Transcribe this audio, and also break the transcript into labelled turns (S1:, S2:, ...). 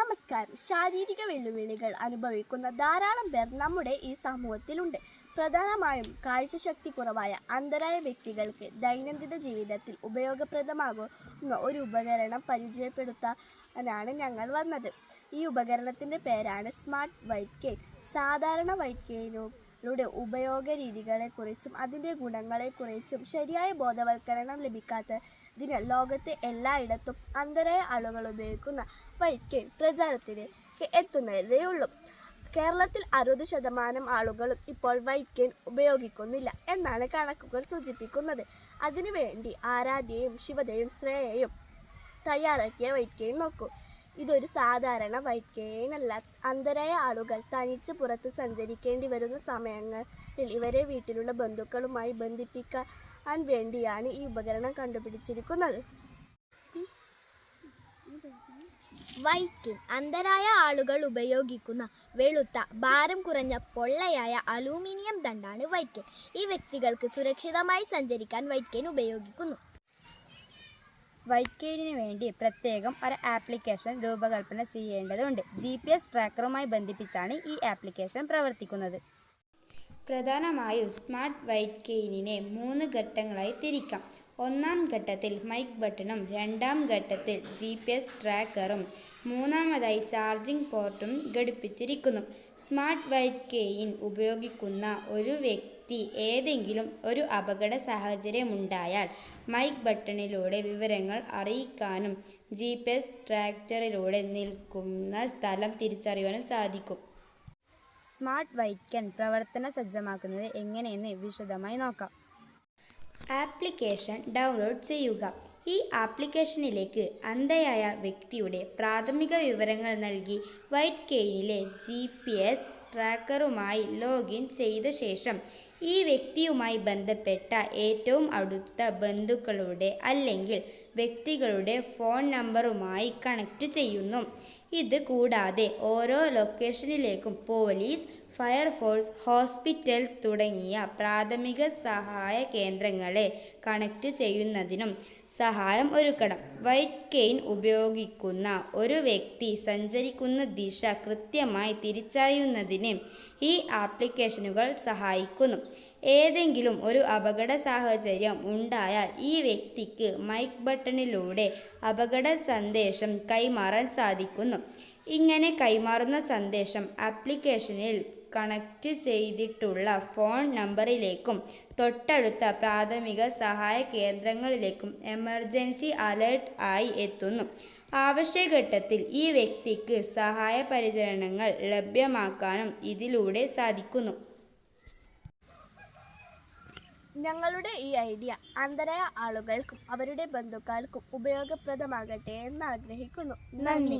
S1: നമസ്കാരം. ശാരീരിക വെല്ലുവിളികൾ അനുഭവിക്കുന്ന ധാരാളം പേർ നമ്മുടെ ഈ സമൂഹത്തിലുണ്ട്. പ്രധാനമായും കാഴ്ചശക്തി കുറവായ അന്ധരായ വ്യക്തികൾക്ക് ദൈനംദിന ജീവിതത്തിൽ ഉപയോഗപ്രദമാകുന്ന ഒരു ഉപകരണം പരിചയപ്പെടുത്താനാണ് ഞങ്ങൾ വന്നത്. ഈ ഉപകരണത്തിൻ്റെ പേരാണ് സ്മാർട്ട് വൈറ്റ് കെയിൻ. സാധാരണ വൈറ്റ് കെയിനുകളുടെ ഉപയോഗ രീതികളെക്കുറിച്ചും അതിൻ്റെ ഗുണങ്ങളെക്കുറിച്ചും ശരിയായ ബോധവൽക്കരണം ലഭിക്കാത്തതിനാൽ ലോകത്തെ എല്ലായിടത്തും അന്ധരായ ആളുകൾ ഉപയോഗിക്കുന്ന വൈറ്റ് കെയിൻ പ്രചാരത്തിലേക്ക് എത്തുന്നതേയുള്ളൂ. കേരളത്തിൽ 60% ആളുകളും ഇപ്പോൾ വൈറ്റ് കെയിൻ ഉപയോഗിക്കുന്നില്ല എന്നാണ് കണക്കുകൾ സൂചിപ്പിക്കുന്നത്. അതിനുവേണ്ടി ആരാധ്യയും ശിവതയും ശ്രേയയും തയ്യാറാക്കിയ വൈറ്റ് കെയിൻ നോക്കൂ. ഇതൊരു സാധാരണ വൈറ്റ് കെയിൻ അല്ല. അന്ധരായ ആളുകൾ തനിച്ച് പുറത്ത് സഞ്ചരിക്കേണ്ടി വരുന്ന സമയങ്ങളിൽ ഇവരെ വീട്ടിലുള്ള ബന്ധുക്കളുമായി ബന്ധിപ്പിക്കാൻ വേണ്ടിയാണ് ഈ ഉപകരണം കണ്ടുപിടിച്ചിരിക്കുന്നത്.
S2: വൈറ്റ് കെയിൻ അന്ധരായ ആളുകൾ ഉപയോഗിക്കുന്ന വെളുത്ത, ഭാരം കുറഞ്ഞ പൊള്ളയായ അലൂമിനിയം ദണ്ഡാണ് വൈറ്റ് കെയിൻ. ഈ വ്യക്തികൾക്ക് സുരക്ഷിതമായി സഞ്ചരിക്കാൻ വൈറ്റ് കെയിൻ ഉപയോഗിക്കുന്നു.
S3: വൈറ്റ് കെയിനിന് വേണ്ടി പ്രത്യേകം ഒരു ആപ്ലിക്കേഷൻ രൂപകൽപ്പന ചെയ്യേണ്ടതുണ്ട്. GPS ട്രാക്കറുമായി ബന്ധിപ്പിച്ചാണ് ഈ ആപ്ലിക്കേഷൻ പ്രവർത്തിക്കുന്നത്. പ്രധാനമായും സ്മാർട്ട് വൈറ്റ് കെയിനിനെ 3 ഘട്ടങ്ങളായി തിരിക്കാം. ഒന്നാം ഘട്ടത്തിൽ മൈക്ക് ബട്ടണും, രണ്ടാം ഘട്ടത്തിൽ GPS ട്രാക്കറും, മൂന്നാമതായി ചാർജിംഗ് പോർട്ടും ഘടിപ്പിച്ചിരിക്കുന്നു. സ്മാർട്ട് വൈറ്റ് കെയിൻ ഉപയോഗിക്കുന്ന ഒരു വ്യക്തി ഏതെങ്കിലും ഒരു അപകട സാഹചര്യമുണ്ടായാൽ മൈക്ക് ബട്ടണിലൂടെ വിവരങ്ങൾ അറിയിക്കാനും GPS ട്രാക്കറിലൂടെ നിൽക്കുന്ന സ്ഥലം തിരിച്ചറിയാനും സാധിക്കും. സ്മാർട്ട് വൈറ്റ് കെയിൻ പ്രവർത്തന സജ്ജമാക്കുന്നത് എങ്ങനെയെന്ന് വിശദമായി നോക്കാം. ആപ്ലിക്കേഷൻ ഡൗൺലോഡ് ചെയ്യുക. ഈ ആപ്ലിക്കേഷനിലേക്ക് അന്ധയായ വ്യക്തിയുടെ പ്രാഥമിക വിവരങ്ങൾ നൽകി വൈറ്റ് കെയിനിലെ GPS ട്രാക്കറുമായി ലോഗിൻ ചെയ്ത ശേഷം ഈ വ്യക്തിയുമായി ബന്ധപ്പെട്ട ഏറ്റവും അടുത്ത ബന്ധുക്കളുടെ അല്ലെങ്കിൽ വ്യക്തികളുടെ ഫോൺ നമ്പറുമായി കണക്റ്റ് ചെയ്യുന്നു. ഇത് കൂടാതെ ഓരോ ലൊക്കേഷനിലേക്കും പോലീസ്, ഫയർഫോഴ്സ്, ഹോസ്പിറ്റൽ തുടങ്ങിയ പ്രാഥമിക സഹായ കേന്ദ്രങ്ങളെ കണക്റ്റ് ചെയ്യുന്നതിനും സഹായം ഒരുക്കണം. വൈറ്റ് കെയിൻ ഉപയോഗിക്കുന്ന ഒരു വ്യക്തി സഞ്ചരിക്കുന്ന ദിശ കൃത്യമായി തിരിച്ചറിയുന്നതിന് ഈ ആപ്ലിക്കേഷനുകൾ സഹായിക്കുന്നു. ഏതെങ്കിലും ഒരു അപകട സാഹചര്യം ഉണ്ടായാൽ ഈ വ്യക്തിക്ക് മൈക്ക് ബട്ടണിലൂടെ അപകട സന്ദേശം കൈമാറാൻ സാധിക്കുന്നു. ഇങ്ങനെ കൈമാറുന്ന സന്ദേശം ആപ്ലിക്കേഷനിൽ കണക്റ്റ് ചെയ്തിട്ടുള്ള ഫോൺ നമ്പറിലേക്കും തൊട്ടടുത്ത പ്രാഥമിക സഹായ കേന്ദ്രങ്ങളിലേക്കും എമർജൻസി അലേർട്ട് ആയി എത്തുന്നു. ആവശ്യഘട്ടത്തിൽ ഈ വ്യക്തിക്ക് സഹായ പരിചരണങ്ങൾ ലഭ്യമാക്കാനും ഇതിലൂടെ സാധിക്കുന്നു.
S1: ഞങ്ങളുടെ ഈ ഐഡിയ അന്ധരായ ആളുകൾക്കും അവരുടെ ബന്ധുക്കൾക്കും ഉപയോഗപ്രദമാകട്ടെ എന്ന് ആഗ്രഹിക്കുന്നു. നന്ദി.